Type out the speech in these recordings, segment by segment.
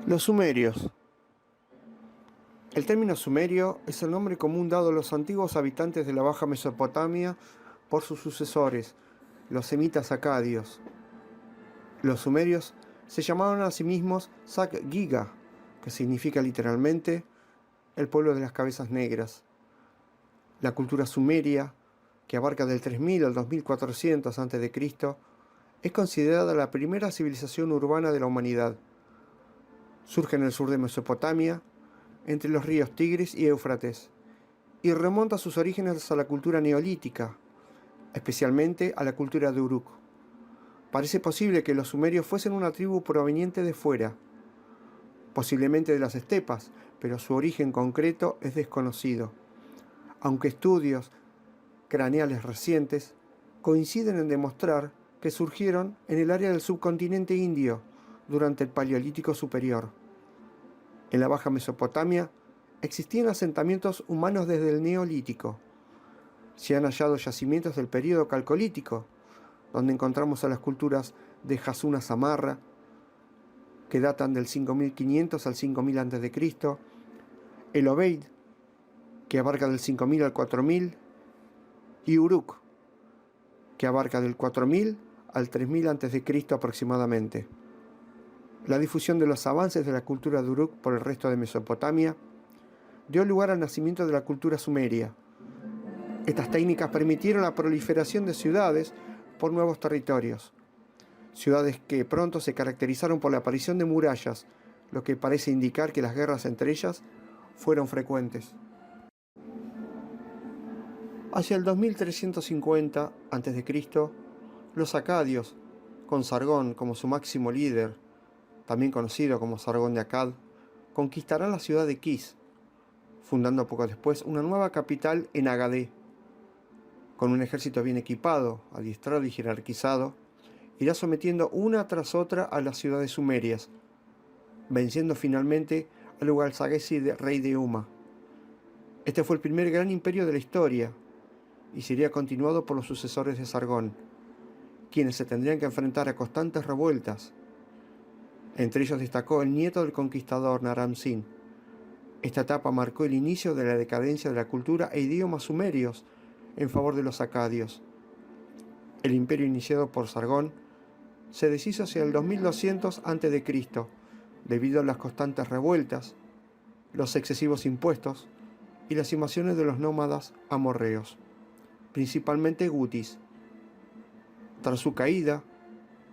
Los sumerios. El término sumerio es el nombre común dado a los antiguos habitantes de la Baja Mesopotamia por sus sucesores, los semitas acadios. Los sumerios se llamaron a sí mismos Sag-Giga, que significa literalmente el pueblo de las cabezas negras. La cultura sumeria, que abarca del 3000 al 2400 a.C., es considerada la primera civilización urbana de la humanidad. Surge en el sur de Mesopotamia, entre los ríos Tigris y Éufrates, y remonta sus orígenes a la cultura neolítica, especialmente a la cultura de Uruk. Parece posible que los sumerios fuesen una tribu proveniente de fuera, posiblemente de las estepas, pero su origen concreto es desconocido, aunque estudios craneales recientes coinciden en demostrar que surgieron en el área del subcontinente indio durante el Paleolítico Superior. En la Baja Mesopotamia existían asentamientos humanos desde el Neolítico. Se han hallado yacimientos del período Calcolítico, donde encontramos a las culturas de Hasuna Samarra, que datan del 5500 al 5000 a.C., el Obeid, que abarca del 5000 al 4000, y Uruk, que abarca del 4000 al 3000 a.C. aproximadamente. La difusión de los avances de la cultura de Uruk por el resto de Mesopotamia dio lugar al nacimiento de la cultura sumeria. Estas técnicas permitieron la proliferación de ciudades por nuevos territorios, ciudades que pronto se caracterizaron por la aparición de murallas, lo que parece indicar que las guerras entre ellas fueron frecuentes. Hacia el 2350 a.C., los acadios, con Sargón como su máximo líder, también conocido como Sargón de Akkad, conquistarán la ciudad de Kis, fundando poco después una nueva capital en Agadé. Con un ejército bien equipado, adiestrado y jerarquizado, irá sometiendo una tras otra a las ciudades sumerias, venciendo finalmente al Ugalsaguesi, rey de Umma. Este fue el primer gran imperio de la historia, y sería continuado por los sucesores de Sargón, quienes se tendrían que enfrentar a constantes revueltas. Entre ellos destacó el nieto del conquistador Naram-Sin. Esta etapa marcó el inicio de la decadencia de la cultura e idiomas sumerios en favor de los acadios. El imperio iniciado por Sargón se deshizo hacia el 2200 a.C. debido a las constantes revueltas, los excesivos impuestos y las invasiones de los nómadas amorreos, principalmente gutis. Tras su caída,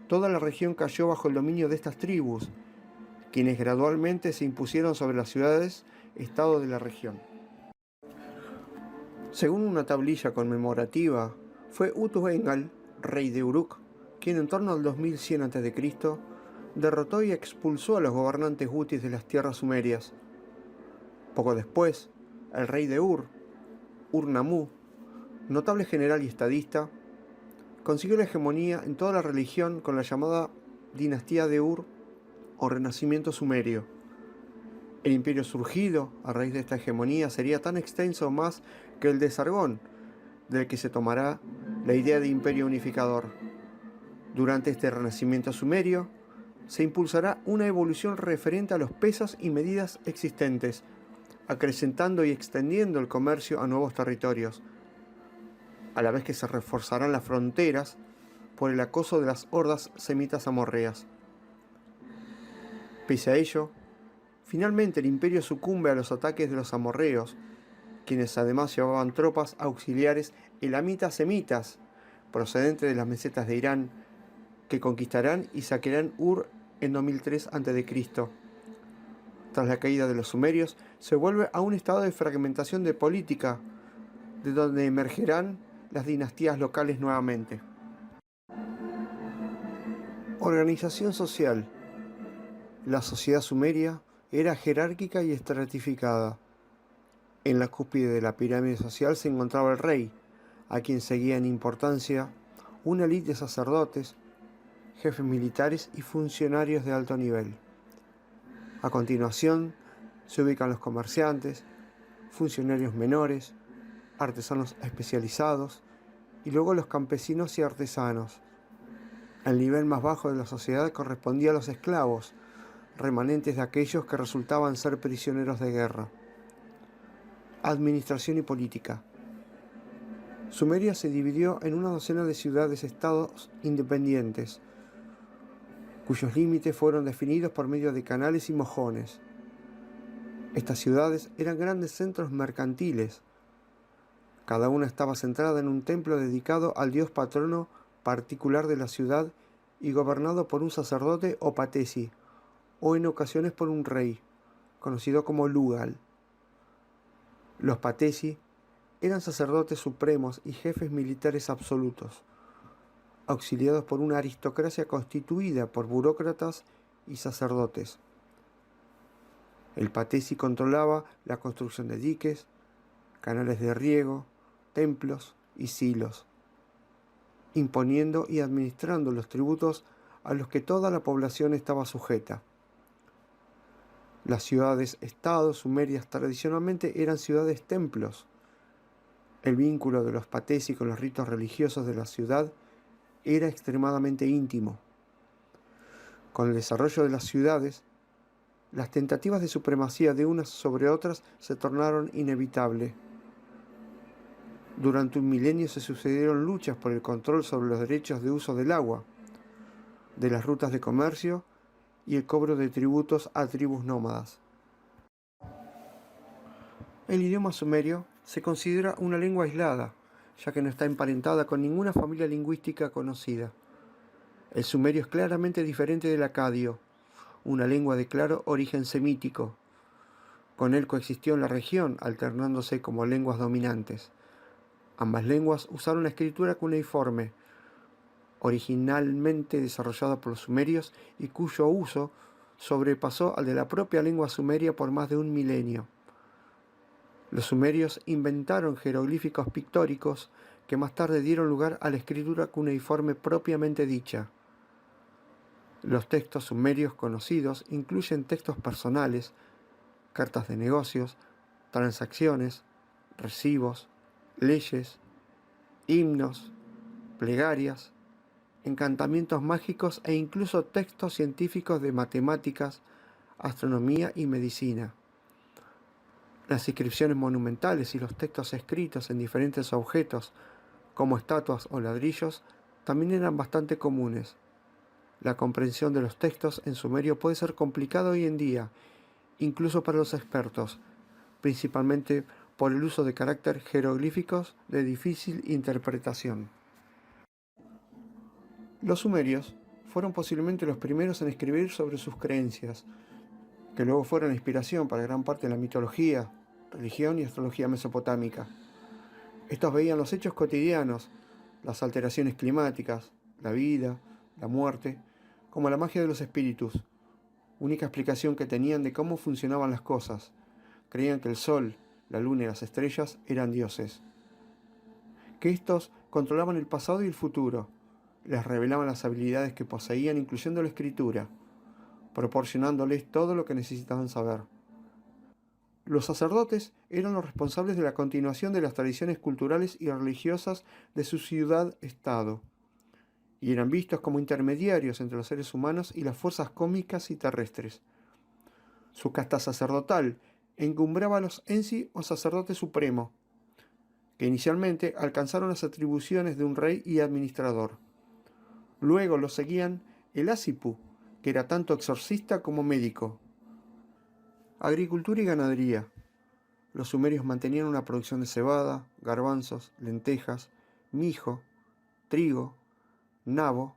toda la región cayó bajo el dominio de estas tribus, quienes gradualmente se impusieron sobre las ciudades-estado de la región. Según una tablilla conmemorativa, fue Utu-Engal, rey de Uruk, quien en torno al 2100 a.C. derrotó y expulsó a los gobernantes gutis de las tierras sumerias. Poco después, el rey de Ur-Nammu, notable general y estadista, consiguió la hegemonía en toda la religión con la llamada dinastía de Ur o renacimiento sumerio. El imperio surgido a raíz de esta hegemonía sería tan extenso más que el de Sargón, del que se tomará la idea de imperio unificador. Durante este renacimiento sumerio se impulsará una evolución referente a los pesos y medidas existentes, acrecentando y extendiendo el comercio a nuevos territorios, a la vez que se reforzarán las fronteras por el acoso de las hordas semitas amorreas. Pese a ello, finalmente el imperio sucumbe a los ataques de los amorreos, quienes además llevaban tropas auxiliares elamitas semitas, procedentes de las mesetas de Irán, que conquistarán y saquearán Ur en 2003 a.C. Tras la caída de los sumerios, se vuelve a un estado de fragmentación de política, de donde emergerán las dinastías locales nuevamente. Organización social. La sociedad sumeria era jerárquica y estratificada. En la cúspide de la pirámide social se encontraba el rey, a quien seguía en importancia una élite de sacerdotes, jefes militares y funcionarios de alto nivel. A continuación se ubican los comerciantes, funcionarios menores, artesanos especializados y luego los campesinos y artesanos. El nivel más bajo de la sociedad correspondía a los esclavos, remanentes de aquellos que resultaban ser prisioneros de guerra. Administración y política. Sumeria se dividió en una docena de ciudades-estados independientes, cuyos límites fueron definidos por medio de canales y mojones. Estas ciudades eran grandes centros mercantiles. Cada una estaba centrada en un templo dedicado al dios patrono particular de la ciudad y gobernado por un sacerdote o patesi, o en ocasiones por un rey, conocido como Lugal. Los patesi eran sacerdotes supremos y jefes militares absolutos, auxiliados por una aristocracia constituida por burócratas y sacerdotes. El patesi controlaba la construcción de diques, canales de riego, templos y silos, imponiendo y administrando los tributos a los que toda la población estaba sujeta. Las ciudades-estados sumerias tradicionalmente eran ciudades-templos. El vínculo de los patesi con los ritos religiosos de la ciudad era extremadamente íntimo. Con el desarrollo de las ciudades, las tentativas de supremacía de unas sobre otras se tornaron inevitables. Durante un milenio se sucedieron luchas por el control sobre los derechos de uso del agua, de las rutas de comercio y el cobro de tributos a tribus nómadas. El idioma sumerio se considera una lengua aislada, ya que no está emparentada con ninguna familia lingüística conocida. El sumerio es claramente diferente del acadio, una lengua de claro origen semítico. Con él coexistió en la región, alternándose como lenguas dominantes. Ambas lenguas usaron la escritura cuneiforme, originalmente desarrollada por los sumerios y cuyo uso sobrepasó al de la propia lengua sumeria por más de un milenio. Los sumerios inventaron jeroglíficos pictóricos que más tarde dieron lugar a la escritura cuneiforme propiamente dicha. Los textos sumerios conocidos incluyen textos personales, cartas de negocios, transacciones, recibos, leyes, himnos, plegarias, encantamientos mágicos e incluso textos científicos de matemáticas, astronomía y medicina. Las inscripciones monumentales y los textos escritos en diferentes objetos, como estatuas o ladrillos, también eran bastante comunes. La comprensión de los textos en sumerio puede ser complicada hoy en día, incluso para los expertos, principalmente por el uso de caracteres jeroglíficos de difícil interpretación. Los sumerios fueron posiblemente los primeros en escribir sobre sus creencias, que luego fueron la inspiración para gran parte de la mitología, religión y astrología mesopotámica. Estos veían los hechos cotidianos, las alteraciones climáticas, la vida, la muerte, como la magia de los espíritus, única explicación que tenían de cómo funcionaban las cosas. Creían que el sol, la luna y las estrellas eran dioses, que estos controlaban el pasado y el futuro, les revelaban las habilidades que poseían, incluyendo la escritura, proporcionándoles todo lo que necesitaban saber. Los sacerdotes eran los responsables de la continuación de las tradiciones culturales y religiosas de su ciudad-estado, y eran vistos como intermediarios entre los seres humanos y las fuerzas cósmicas y terrestres. Su casta sacerdotal encumbraba a los ensi o sacerdote supremo, que inicialmente alcanzaron las atribuciones de un rey y administrador. Luego lo seguían el asipu, que era tanto exorcista como médico. Agricultura y ganadería. Los sumerios mantenían una producción de cebada, garbanzos, lentejas, mijo, trigo, nabo,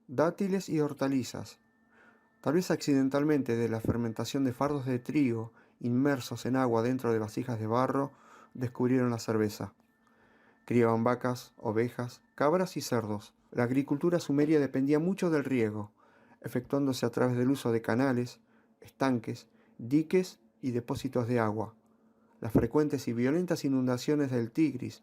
dátiles y hortalizas. Tal vez accidentalmente de la fermentación de fardos de trigo inmersos en agua dentro de vasijas de barro, descubrieron la cerveza. Criaban vacas, ovejas, cabras y cerdos. La agricultura sumeria dependía mucho del riego, efectuándose a través del uso de canales, estanques, diques y depósitos de agua. Las frecuentes y violentas inundaciones del Tigris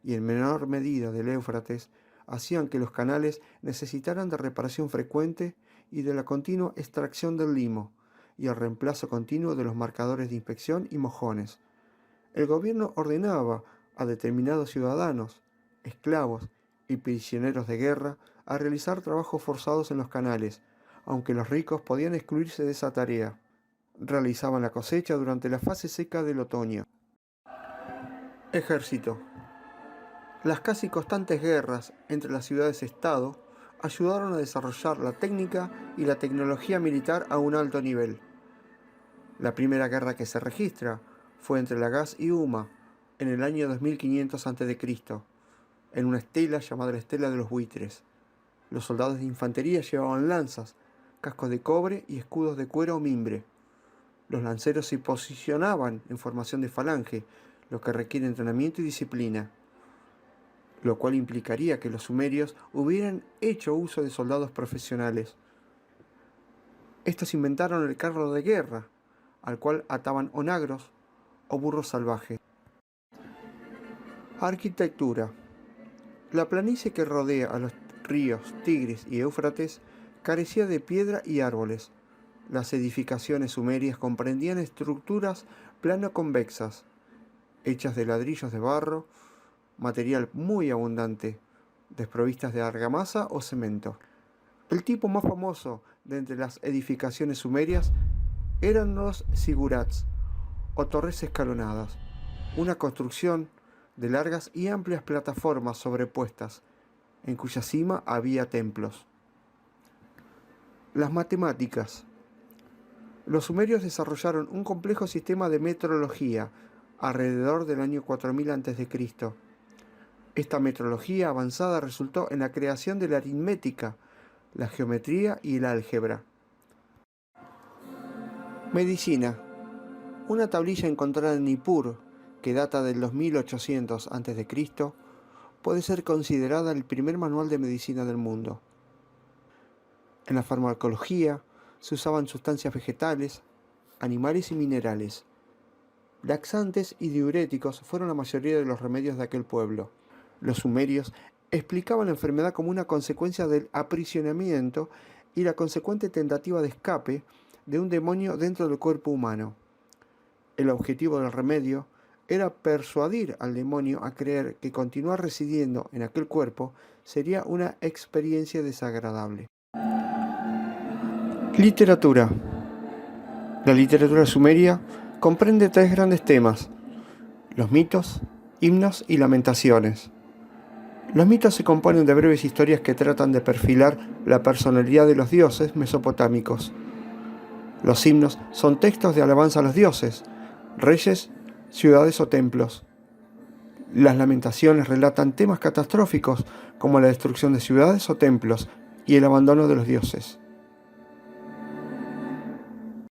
y en menor medida del Éufrates hacían que los canales necesitaran de reparación frecuente y de la continua extracción del limo y el reemplazo continuo de los marcadores de inspección y mojones. El gobierno ordenaba a determinados ciudadanos, esclavos y prisioneros de guerra a realizar trabajos forzados en los canales, aunque los ricos podían excluirse de esa tarea. Realizaban la cosecha durante la fase seca del otoño. Ejército. Las casi constantes guerras entre las ciudades-estado ayudaron a desarrollar la técnica y la tecnología militar a un alto nivel. La primera guerra que se registra fue entre Lagash y Umma en el año 2500 a.C., en una estela llamada la Estela de los Buitres. Los soldados de infantería llevaban lanzas, cascos de cobre y escudos de cuero o mimbre. Los lanceros se posicionaban en formación de falange, lo que requiere entrenamiento y disciplina, lo cual implicaría que los sumerios hubieran hecho uso de soldados profesionales. Estos inventaron el carro de guerra, al cual ataban onagros o burros salvajes. Arquitectura. La planicie que rodea a los ríos Tigris y Éufrates carecía de piedra y árboles. Las edificaciones sumerias comprendían estructuras plano-convexas, hechas de ladrillos de barro, material muy abundante, desprovistas de argamasa o cemento. El tipo más famoso de entre las edificaciones sumerias eran los zigurats, o torres escalonadas, una construcción de largas y amplias plataformas sobrepuestas, en cuya cima había templos. Las matemáticas. Los sumerios desarrollaron un complejo sistema de metrología alrededor del año 4000 a.C. Esta metrología avanzada resultó en la creación de la aritmética, la geometría y el álgebra. Medicina. Una tablilla encontrada en Nippur, que data del 2800 a.C., puede ser considerada el primer manual de medicina del mundo. En la farmacología se usaban sustancias vegetales, animales y minerales. Laxantes y diuréticos fueron la mayoría de los remedios de aquel pueblo. Los sumerios explicaban la enfermedad como una consecuencia del aprisionamiento y la consecuente tentativa de escape de un demonio dentro del cuerpo humano. El objetivo del remedio era persuadir al demonio a creer que continuar residiendo en aquel cuerpo sería una experiencia desagradable. Literatura. La literatura sumeria comprende tres grandes temas: los mitos, himnos y lamentaciones. Los mitos se componen de breves historias que tratan de perfilar la personalidad de los dioses mesopotámicos. Los himnos son textos de alabanza a los dioses, reyes, ciudades o templos. Las lamentaciones relatan temas catastróficos como la destrucción de ciudades o templos y el abandono de los dioses.